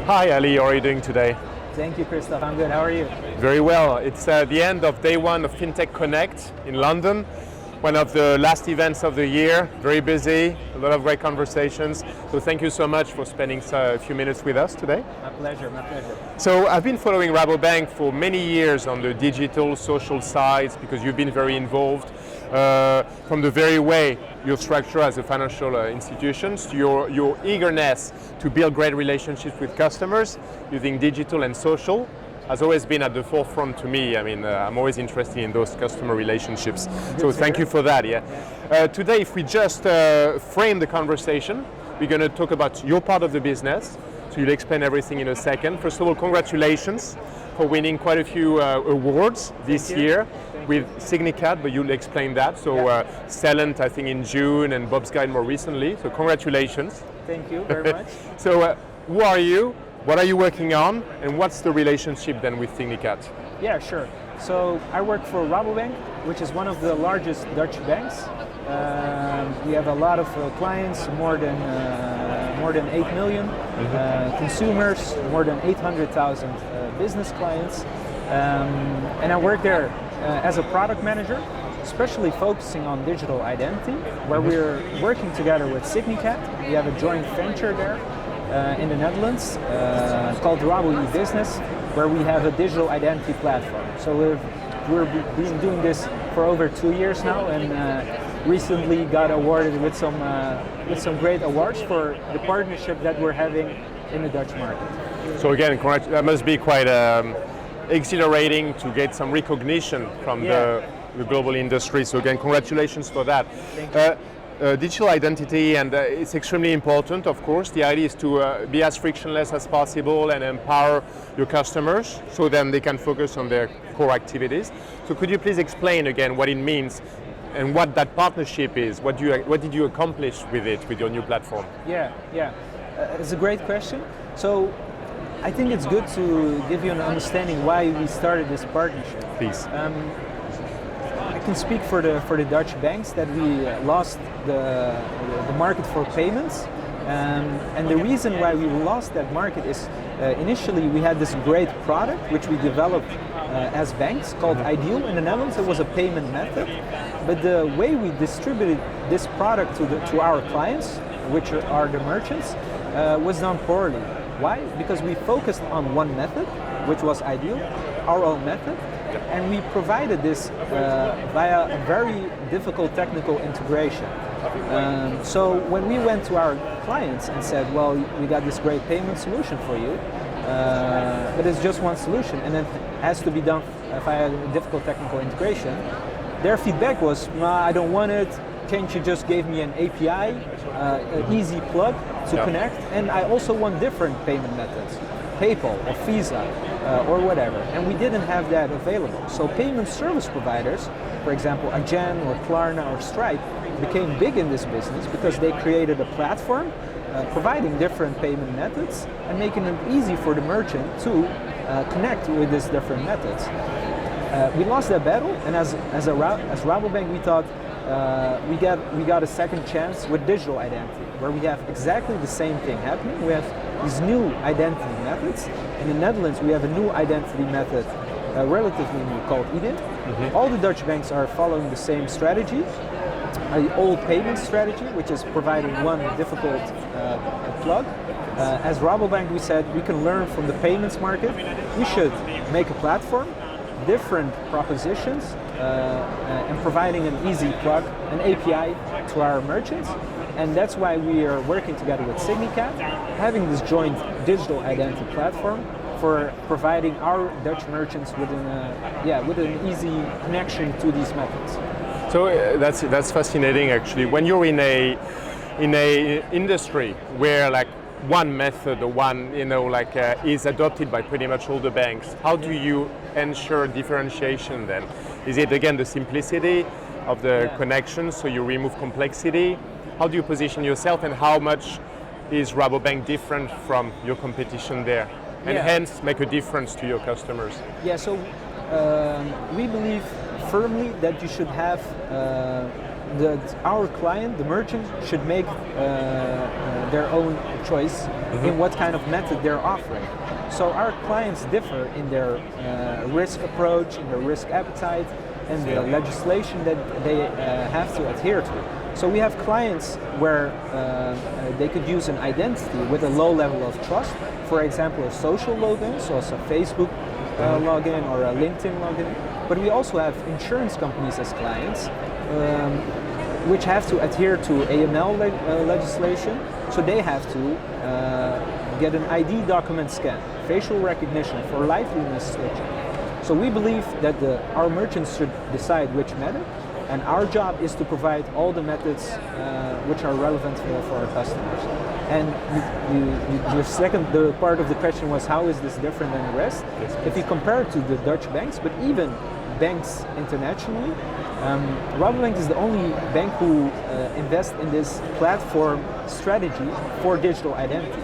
Hi Ali, how are you doing today? Thank you, Christoph. I'm good. How are you? Very well. It's the end of day one of Fintech Connect in London. One of the last events of the year. Very busy, a lot of great conversations. So thank you so much for spending a few minutes with us today. My pleasure, my pleasure. So I've been following Rabobank for many years on the digital, social sides because you've been very involved. From the very way your structure as a financial institutions, to your eagerness to build great relationships with customers using digital and social has always been at the forefront to me. I mean, I'm always interested in those customer relationships. So thank you for that. Yeah. Today, if we just frame the conversation, we're going to talk about your part of the business. So you'll explain everything in a second. First of all, congratulations for winning quite a few awards this year with Signicat, but you'll explain that. So Celent, I think in June, and Bob's Guide more recently. So congratulations. Thank you very much. So who are you? What are you working on? And what's the relationship then with Signicat? Yeah, sure. So I work for Rabobank, which is one of the largest Dutch banks. We have a lot of clients, more than 8 million consumers, more than 800,000 business clients. And I work there as a product manager, especially focusing on digital identity, where we're working together with Signicat. We have a joint venture there in the Netherlands called Rabo eBusiness, where we have a digital identity platform. So we've been doing this for over 2 years now, and recently got awarded with some great awards for the partnership that we're having in the Dutch market. So again, that must be quite exhilarating to get some recognition from the global industry. So again, congratulations for that. Thank you. Digital identity, and it's extremely important, of course. The idea is to be as frictionless as possible and empower your customers so then they can focus on their core activities. So could you please explain again what it means and what that partnership is? What did you accomplish with it, with your new platform? Yeah. It's a great question. So I think it's good to give you an understanding why we started this partnership. Please. I can speak for the Dutch banks that we lost the market for payments, and the reason why we lost that market is initially we had this great product which we developed as banks called Ideal in the Netherlands. It was a payment method, but the way we distributed this product to our clients, which are the merchants, was done poorly. Why? Because we focused on one method, which was Ideal, our own method, and we provided this via a very difficult technical integration. So when we went to our clients and said, well, we got this great payment solution for you, but it's just one solution and it has to be done via a difficult technical integration, their feedback was, I don't want it, can't you just give me an API, an easy plug to connect, and I also want different payment methods, PayPal or Visa or whatever, and we didn't have that available. So payment service providers, for example, Adyen or Klarna or Stripe, became big in this business because they created a platform providing different payment methods and making it easy for the merchant to connect with these different methods. We lost that battle, and as Rabobank, we thought we got a second chance with digital identity, where we have exactly the same thing happening. We have these new identity methods. In the Netherlands, we have a new identity method, relatively new, called eDIN. All the Dutch banks are following the same strategy, an old payment strategy, which is providing one difficult plug. As Rabobank, we said we can learn from the payments market. We should make a platform, different propositions, and providing an easy plug, an API to our merchants. And that's why we are working together with Signicat, having this joint digital identity platform for providing our Dutch merchants with an easy connection to these methods. So that's fascinating, actually. When you're in a industry where like one method or one is adopted by pretty much all the banks, how do you ensure differentiation then? Is it again the simplicity of the connection, so you remove complexity? How do you position yourself, and how much is Rabobank different from your competition there, and hence make a difference to your customers? Yeah, so we believe firmly that you should have our client, the merchant, should make their own choice in what kind of method they're offering. So our clients differ in their risk approach, in their risk appetite, and the legislation that they have to adhere to. So we have clients where they could use an identity with a low level of trust, for example a social login, so it's a Facebook login or a LinkedIn login. But we also have insurance companies as clients, which have to adhere to AML legislation, so they have to get an ID document scan, facial recognition for liveliness switching. So we believe that our merchants should decide which method, and our job is to provide all the methods which are relevant for our customers. And your second part of the question was, how is this different than the rest? Yes, if you compare it to the Dutch banks, but even banks internationally, Rabobank is the only bank who invests in this platform strategy for digital identity.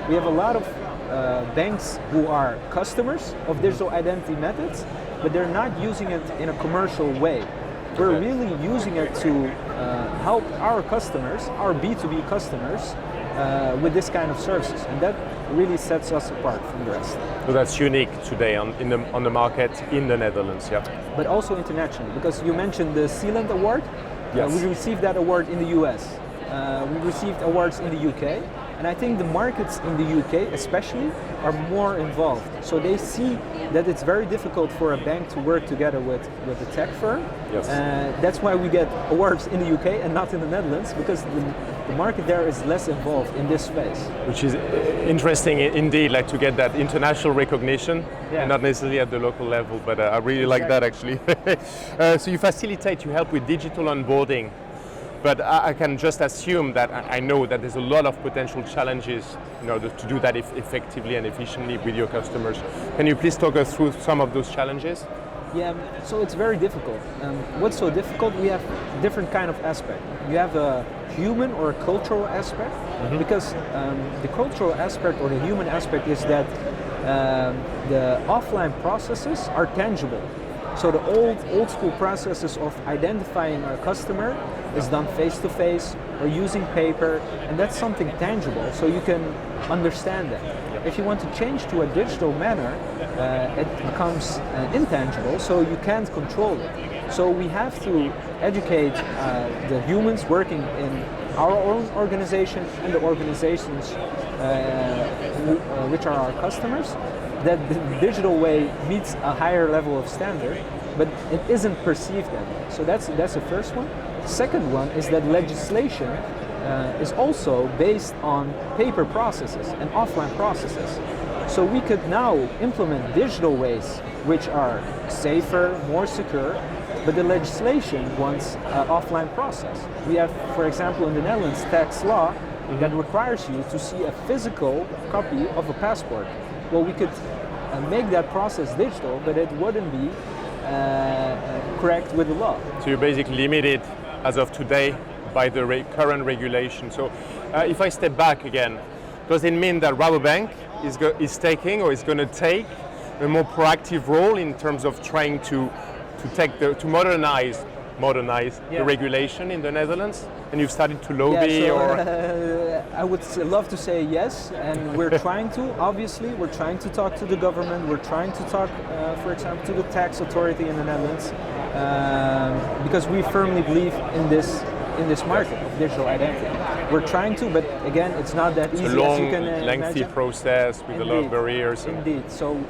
We have a lot of banks who are customers of digital identity methods, but they're not using it in a commercial way. We're really using it to help our customers, our B2B customers, with this kind of services, and that really sets us apart from the rest. So that's unique today on the market in the Netherlands, yeah. But also internationally, because you mentioned the Sealand Award. Yes. We received that award in the US. We received awards in the UK, and I think the markets in the UK especially are more involved. So they see that it's very difficult for a bank to work together with a tech firm. Yes. That's why we get awards in the UK and not in the Netherlands, because the market there is less involved in this space. Which is interesting indeed, like to get that international recognition, and not necessarily at the local level, but I really like that actually. So you facilitate, you help with digital onboarding, but I can just assume that I know that there's a lot of potential challenges in order to do that effectively and efficiently with your customers. Can you please talk us through some of those challenges? Yeah, so it's very difficult. What's so difficult? We have different kind of aspect. You have a human or a cultural aspect, because the cultural aspect or the human aspect is that the offline processes are tangible. So the old school processes of identifying a customer is done face to face or using paper, and that's something tangible, so you can understand that. If you want to change to a digital manner, it becomes intangible, so you can't control it. So we have to educate the humans working in our own organization and the organizations which are our customers, that the digital way meets a higher level of standard, but it isn't perceived that way. So that's the first one. Second one is that legislation is also based on paper processes and offline processes. So we could now implement digital ways which are safer, more secure, but the legislation wants an offline process. We have, for example, in the Netherlands, tax law that requires you to see a physical copy of a passport. Well, we could make that process digital, but it wouldn't be correct with the law. So you're basically limited as of today by the current regulation. So if I step back again, does it mean that Rabobank is taking or is going to take a more proactive role in terms of trying to modernize the regulation in the Netherlands? And you've started to lobby, I would love to say yes, and we're trying to. Obviously, we're trying to talk to the government. We're trying to talk, for example, to the tax authority in the Netherlands, because we firmly believe in this market of digital identity. We're trying to, but again, it's not that easy. It's a long, as you can lengthy process with a lot of barriers. Indeed. So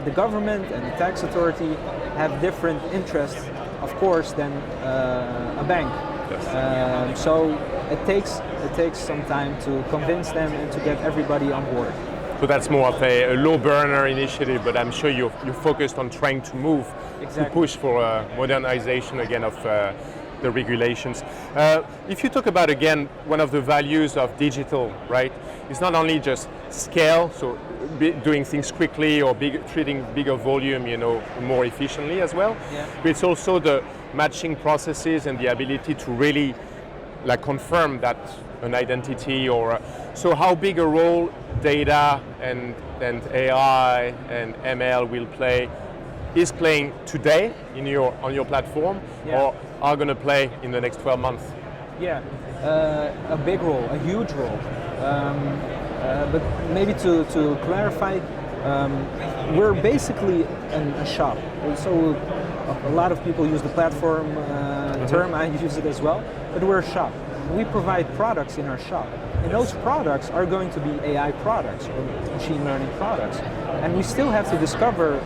the government and the tax authority have different interests, of course, than a bank. Yes. So it takes some time to convince them and to get everybody on board. So that's more of a low burner initiative, but I'm sure you're focused on trying to move, to push for modernization again of the regulations. If you talk about again one of the values of digital, right? It's not only just scale, so doing things quickly or treating bigger volume, more efficiently as well. Yeah. But it's also the matching processes and the ability to really confirm that an identity so how big a role data and AI and ML is playing today on your platform, or are going to play in the next 12 months? Yeah, a big role, a huge role. But maybe to clarify, we're basically a shop. So a lot of people use the platform term, I use it as well, but we're a shop. We provide products in our shop. And those products are going to be AI products or machine learning products. And we still have to discover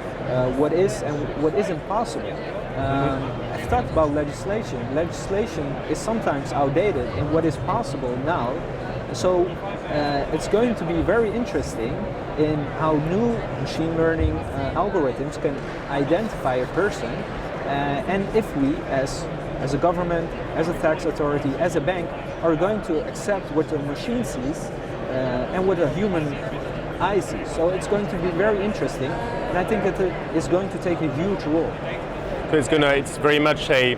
what is and what isn't possible. I've talked about legislation. Legislation is sometimes outdated in what is possible now. So it's going to be very interesting in how new machine learning algorithms can identify a person, and if we, as a government, as a tax authority, as a bank, are going to accept what the machine sees and what a human eye sees. So it's going to be very interesting, and I think that it is going to take a huge role. So it's very much a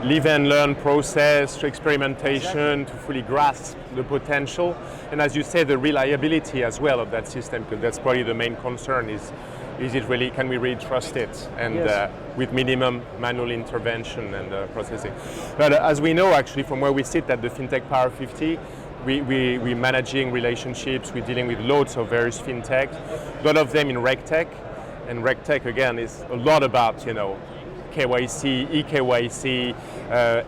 live and learn process, experimentation, to fully grasp the potential, and as you say, the reliability as well of that system, because that's probably the main concern is it really, can we really trust it, and with minimum manual intervention and processing. But as we know, actually, from where we sit at the Fintech Power 50, we're managing relationships, we're dealing with loads of various fintech, a lot of them in RegTech, and RegTech again is a lot about, KYC, eKYC,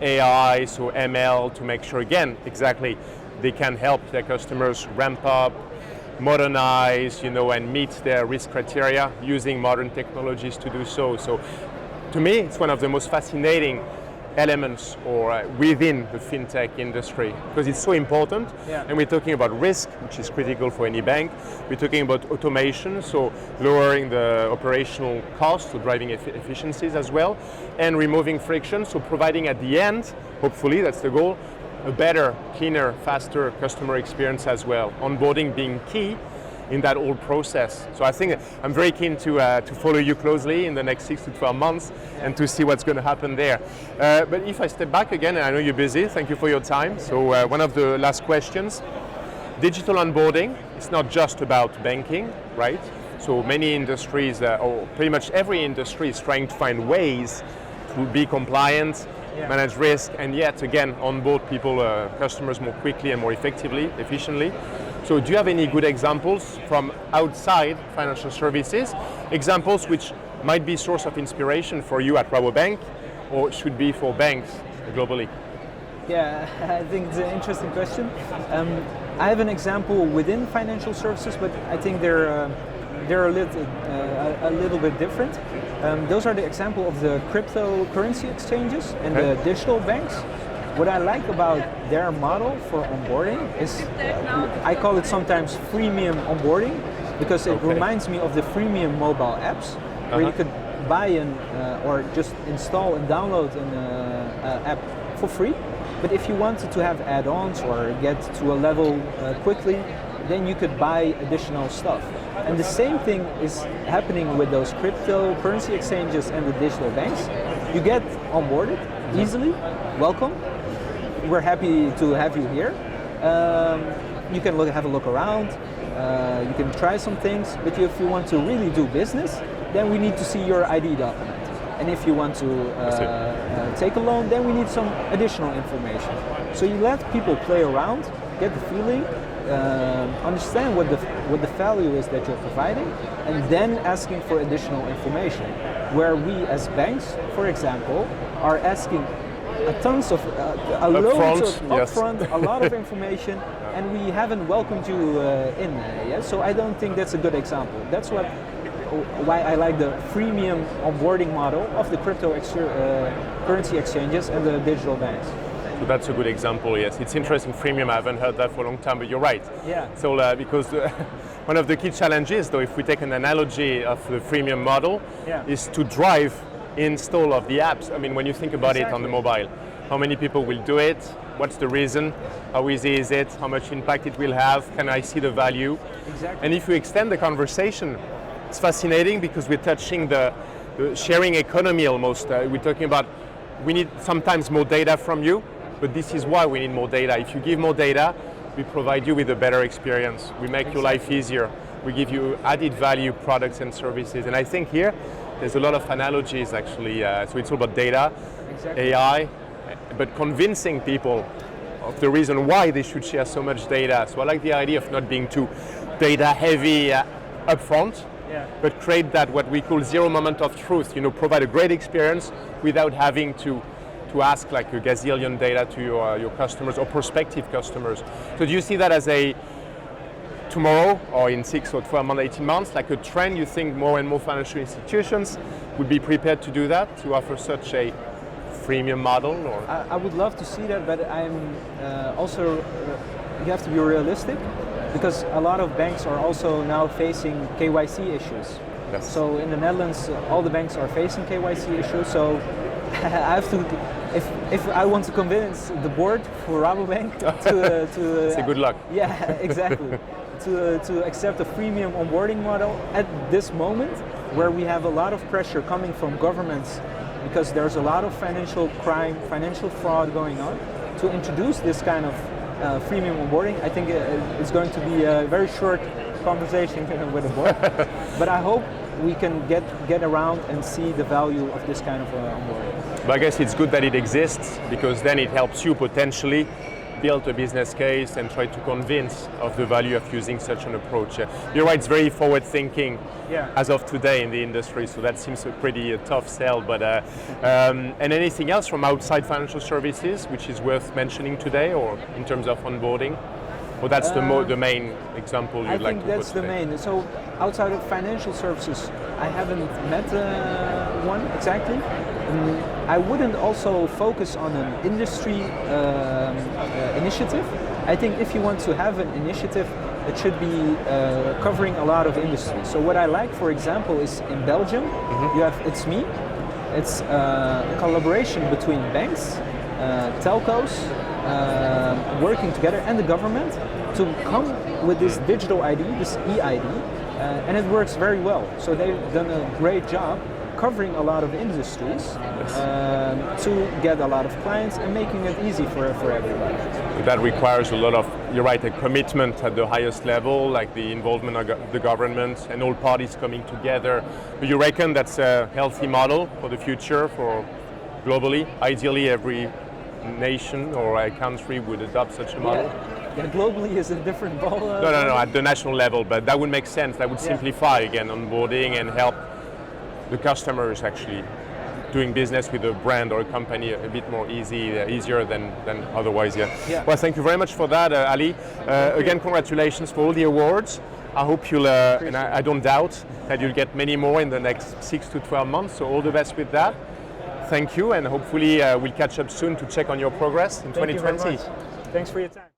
AI, so ML, to make sure, again, exactly, they can help their customers ramp up, modernize, and meet their risk criteria using modern technologies to do so. So to me, it's one of the most fascinating elements or within the fintech industry, because it's so important. And we're talking about risk, which is critical for any bank. We're talking about automation, so lowering the operational costs, so driving efficiencies as well, and removing friction, so providing at the end, hopefully that's the goal, a better, cleaner, faster customer experience as well. Onboarding being key in that whole process. So I think I'm very keen to follow you closely in the next 6 to 12 months and to see what's going to happen there. But if I step back again, and I know you're busy, thank you for your time. So one of the last questions, digital onboarding, it's not just about banking, right? So many industries, or pretty much every industry is trying to find ways to be compliant, manage risk, and yet again onboard people, customers more quickly and more effectively, efficiently. So do you have any good examples from outside financial services, examples which might be a source of inspiration for you at Rabobank, or should be for banks globally? Yeah, I think it's an interesting question. I have an example within financial services, but I think they're a little bit different. Those are the example of the cryptocurrency exchanges and the digital banks. What I like about their model for onboarding is, I call it sometimes freemium onboarding, because it reminds me of the freemium mobile apps, where you could buy or just install and download an app for free. But if you wanted to have add-ons or get to a level quickly, then you could buy additional stuff. And the same thing is happening with those cryptocurrency exchanges and the digital banks. You get onboarded easily, welcome. We're happy to have you here. You can have a look around, you can try some things, but if you want to really do business, then we need to see your ID document. And if you want to take a loan, then we need some additional information. So you let people play around, get the feeling, understand what the value is that you're providing, and then asking for additional information. Where we as banks, for example, are asking tons of upfront, a lot of information, and we haven't welcomed you in yet. So I don't think that's a good example. That's why I like the freemium onboarding model of the cryptocurrency exchanges and the digital banks. So that's a good example, yes. It's interesting, freemium, I haven't heard that for a long time, but you're right. Yeah. So because one of the key challenges, though, if we take an analogy of the freemium model, is to drive install of the apps. I mean, when you think about it on the mobile, how many people will do it? What's the reason? How easy is it? How much impact it will have? Can I see the value? Exactly. And if you extend the conversation, it's fascinating because we're touching the sharing economy almost. We're talking about we need sometimes more data from you, but this is why we need more data. If you give more data, we provide you with a better experience. We make your life easier. We give you added value products and services. And I think here, there's a lot of analogies actually. So it's all about data, AI, but convincing people of the reason why they should share so much data. So I like the idea of not being too data heavy upfront, but create that what we call zero moment of truth. Provide a great experience without having to ask like a gazillion data to your customers or prospective customers. So do you see that as a tomorrow or in 6 or 12 months, 18 months, like a trend? You think more and more financial institutions would be prepared to do that, to offer such a freemium model? Or? I would love to see that, but I'm also, you have to be realistic, because a lot of banks are also now facing KYC issues. Yes. So in the Netherlands, all the banks are facing KYC issues, so I have to, if I want to convince the board for Rabobank to Say good luck. Yeah, exactly. to accept a freemium onboarding model at this moment, where we have a lot of pressure coming from governments, because there's a lot of financial crime, financial fraud going on, to introduce this kind of freemium onboarding. I think it's going to be a very short conversation with the board, but I hope we can get around and see the value of this kind of onboarding. But I guess it's good that it exists, because then it helps you potentially build a business case and try to convince of the value of using such an approach. You're right, it's very forward thinking as of today in the industry, so that seems a pretty tough sell. But and anything else from outside financial services which is worth mentioning today, or in terms of onboarding? Or that's the main example you'd like to put? I think that's the main. So outside of financial services, I haven't met one exactly. I wouldn't also focus on an industry initiative. I think if you want to have an initiative, it should be covering a lot of industries. So what I like, for example, is in Belgium, you have It's Me. It's a collaboration between banks, telcos, working together, and the government to come with this digital ID, this e-ID, and it works very well. So they've done a great job covering a lot of industries to get a lot of clients and making it easy for everybody. That requires a lot of, you're right, a commitment at the highest level, like the involvement of the government and all parties coming together. Do you reckon that's a healthy model for the future, for globally? Ideally, every nation or a country would adopt such a model? Yeah, globally is a different ball. No, at the national level, but that would make sense. That would simplify, again, onboarding and help the customers actually doing business with a brand or a company a bit more easier than otherwise. Well, thank you very much for that, Ali. Again, congratulations for all the awards. I hope you'll, and I don't doubt that you'll get many more in the next 6 to 12 months, so all the best with that. Thank you, and hopefully we'll catch up soon to check on your progress in 2020. Thanks for your time.